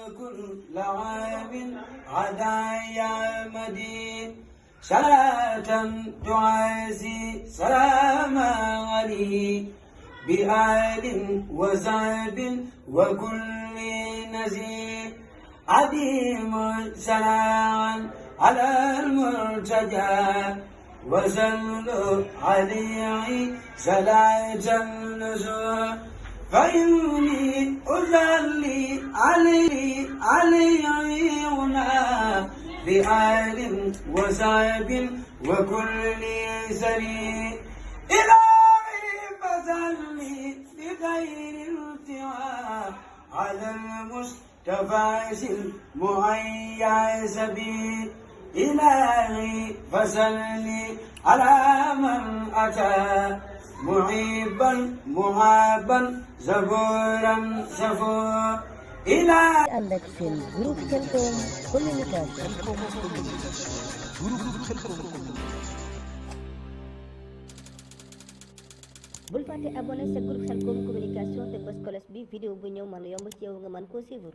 وكل عام عدايا مدين صلاة تعزي سلام عليه بآل وصحب وكل نزير عديم سلام على المرتجى وصلوا عليه صلاة النزول فإني أصلي عليه هنا بآل وصحب وكل سرير إلهي فصلي بغير انتهاء على المصطفى المهيأ سبيل إلهي فصلي على من أتى محبا محابا زبورا زفور إلهي ànd ak seen groupe Khelcom communication. bul fàtte abonné sa groupe Khelcom communication te bës cloche bi vidéo bu ñëw mën a yomb ci yow nga mën koo suivre.